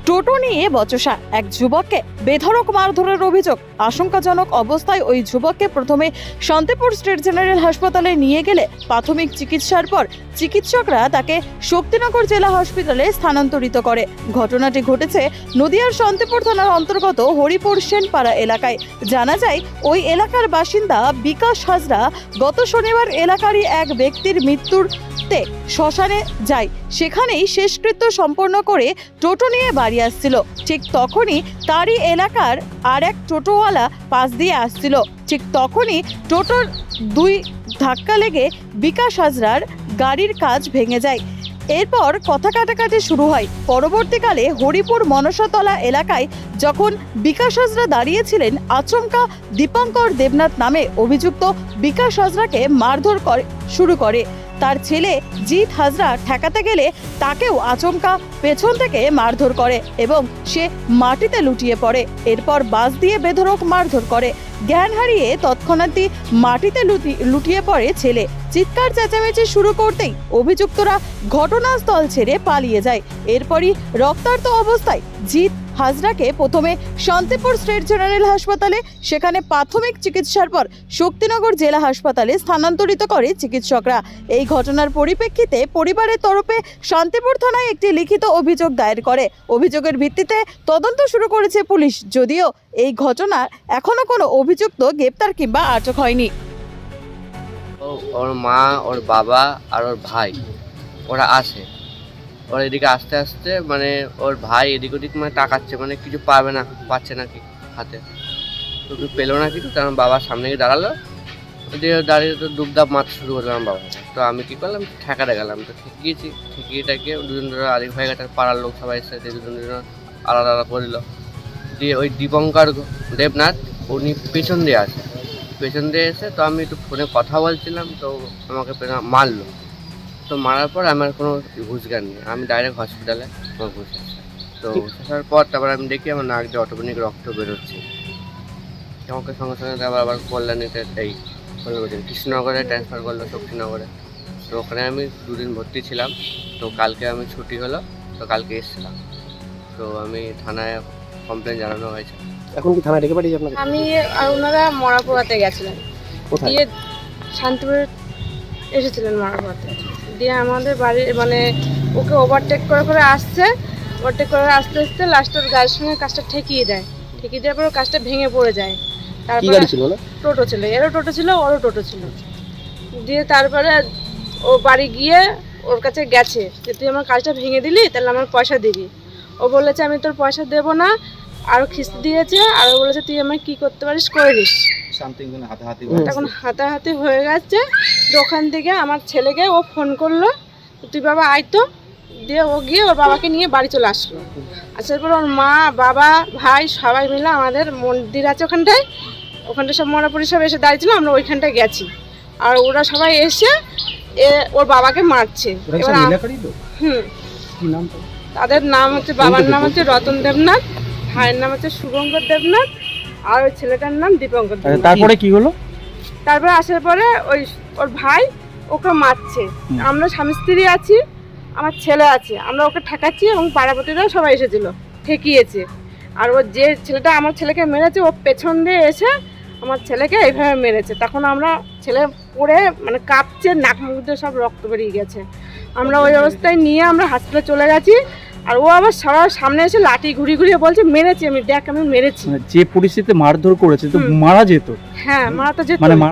টোটো নিয়ে বচসা, এক যুবককে বেধড়ক মারধরের অভিযোগ। আশঙ্কাজনক অবস্থায় ওই যুবককে প্রথমে শান্তিপুর স্টেট জেনারেল হাসপাতালে নিয়ে গেলে প্রাথমিক চিকিৎসার পর চিকিৎসকরা তাকে শক্তিনগর জেলা হাসপাতালে স্থানান্তরিত করে। ঘটনাটি ঘটেছে নদিয়ার শান্তিপুর থানার অন্তর্গত হরিপুর সেনপাড়া এলাকায়। জানা যায় ওই এলাকার বাসিন্দা বিকাশ হাজরা গত শনিবার এলাকারই এক ব্যক্তির মৃত্যুতে শ্মশানে যায়। সেখানেই শেষকৃত্য সম্পন্ন করে টোটো নিয়ে বাড়ি আসছিল। ঠিক তখনই তারই এলাকার আর এক টোটোওয়ালা পাশ দিয়ে আসছিল। ঠিক তখনই টোটোর দুই ধাক্কা লেগে বিকাশ হাজরার গাড়ির কাঁচ ভেঙে যায়। এরপর কথা কাটাকাটি শুরু হয়। পরবর্তীকালে হরিপুর মনসাতলা এলাকায় যখন বিকাশ হাজরা দাঁড়িয়েছিলেন, আচমকা দীপঙ্কর দেবনাথ নামে অভিযুক্ত বিকাশ হাজরাকে মারধর শুরু করে। তার ছেলে জিৎ হাজরা ঠেকাতে গেলে তাকেও আচমকা পেছন থেকে মারধর করে এবং সে মাটিতে লুটিয়ে পড়ে। এরপর বাস দিয়ে বেধড়ক মারধর করে। জ্ঞান হারিয়ে তৎক্ষণাৎই মাটিতে লুটিয়ে পড়ে ছেলে। চিৎকার চেঁচামেচি শুরু করতেই অভিযুক্তরা ঘটনাস্থল ছেড়ে পালিয়ে যায়। এরপরই রক্তাক্ত অবস্থায় জিৎ হাজরাকে প্রথমে শান্তিপুর স্টেট জেনারেল হাসপাতালে, সেখানে প্রাথমিক চিকিৎসার পর শক্তিনগর জেলা হাসপাতালে স্থানান্তরিত করে চিকিৎসকরা। এই ঘটনার পরিপ্রেক্ষিতে পরিবারের তরফে শান্তিপুর থানায় একটি লিখিত অভিযোগ দায়ের করে। অভিযোগের ভিত্তিতে তদন্ত শুরু করেছে পুলিশ, যদিও এই ঘটনার এখনো কোনো অভিযুক্ত গ্রেপ্তার কিংবা আটক হয়নি। ওর মা, ওর বাবা আর ওর ভাই ওরা আসে। ওর এদিকে আস্তে আস্তে মানে ওর ভাই এদিক ওদিক মানে তাকাচ্ছে, মানে কিছু পাবে না, পাচ্ছে না কি হাতে, তো কিছু পেলো না কিছু। কারণ বাবার সামনে গিয়ে দাঁড়ালো, ওদিকে দাঁড়িয়ে তো দুবদাব মারতে শুরু করলাম বাবা। তো আমি কী করলাম, ঠেকাতে গেলাম। তো ঠেকিয়েছি, ঠেকিয়েটাকে দুজন ধরে আরেক ভাই গাটার পাড়ার লোক সবাই এসে দুজন আলাদা আলাদা করল। দিয়ে ওই দীপঙ্কর দেবনাথ উনি পেছন দিয়ে আসে। পেছন দিয়ে এসে তো আমি একটু ফোনে কথা বলছিলাম, তো আমাকে মারলো। তো মারার পর আমার কোনো ঘুষজ্ঞান নেই, আমি ডাইরেক্ট হসপিটালে আমার ঘুষ আসে। তো আসার পর তারপর আমি দেখি আমার নাক দিয়ে অটোমেটিক রক্ত বেরোচ্ছে। আমাকে সঙ্গে সঙ্গে আবার কল্যাণীতে এই কৃষ্ণনগরে ট্রান্সফার করলো, শক্তিনগরে। তো ওখানে আমি 2 দিন ভর্তি ছিলাম। তো কালকে আমি ছুটি হলো, তো কালকে এসেছিলাম। তো আমি থানায় কমপ্লেন জানানো হয়েছে। এখন কি থানায় ডেকে পাঠিয়েছে আপনাকে? আমি আর ওনারা মরাপুরাতে গেছিলেন, দিয়ে শান্তিপুরে এসেছিলেন মরাপুরাতে। দিয়ে আমাদের বাড়ির মানে ওকে ওভারটেক করে আসছে। ওভারটেক করে আস্তে আস্তে লাস্টের গাড়ির সঙ্গে কাজটা ঠেকিয়ে দেয়। ঠেকিয়ে দেওয়ার পর কাজটা ভেঙে পড়ে যায়। তারপরে টোটো ছিল, এরও টোটো ছিল, ওরও টোটো ছিল। দিয়ে তারপরে ও বাড়ি গিয়ে ওর কাছে গেছে যে তুই আমার কাজটা ভেঙে দিলি, তাহলে আমার পয়সা দিবি। ও বলেছে আমি তোর পয়সা দেবো না, আরও খিস্তি দিয়েছে। আরও বলেছে তুই আমায় কী করতে পারিস করে দিস। তখন হাতাহাতি হয়ে গেছে। ওখান থেকে আমার ছেলেকে ও ফোন করলো, তুই বাবা আয় তো। দিয়ে ও গিয়ে ওর বাবাকে নিয়ে বাড়ি চলে আসলো। আসার পর ওর মা, বাবা, ভাই সবাই মিলে আমাদের মন্দির আছে ওখানটায় সব মরাপুরি সব এসে দাঁড়িয়েছিল। আমরা ওইখানটায় গেছি, আর ওরা সবাই এসে ওর বাবাকে মারছে। তাদের নাম হচ্ছে, বাবার নাম হচ্ছে রতন দেবনাথ, ভাইয়ের নাম হচ্ছে শুভঙ্কর দেবনাথ, আর ওই ছেলেটার নাম দীপঙ্কর দেবনাথ। তারপরে কি হলো? তারপরে আসার পরে ওর ভাই ওকে মারছে। আমরা স্বামী স্ত্রী আছি, আমার ছেলে আছে, আমরা ওকে ঠেকাচ্ছি এবং পাড়াপতিরাও সবাই এসেছিল, ঠেকিয়েছে। আর ও যে ছেলেটা আমার ছেলেকে মেরেছে, ও পেছন দিয়ে এসে আমার ছেলেকে এইভাবে মেরেছে। তখন আমরা ছেলে পড়ে মানে কাঁপছে, নাক মুখ দিয়ে সব রক্ত বেরিয়ে গেছে। আমরা ওই অবস্থায় নিয়ে আমরা হাসপাতালে চলে গেছি। আর ও আবার সবার সামনে এসে লাঠি ঘুরিয়ে বলছে মেরেছি আমি, দেখ আমি মেরেছি। যে পরিস্থিতিতে মারধর করেছে তো মারা যেত। হ্যাঁ, মারা তো যেত।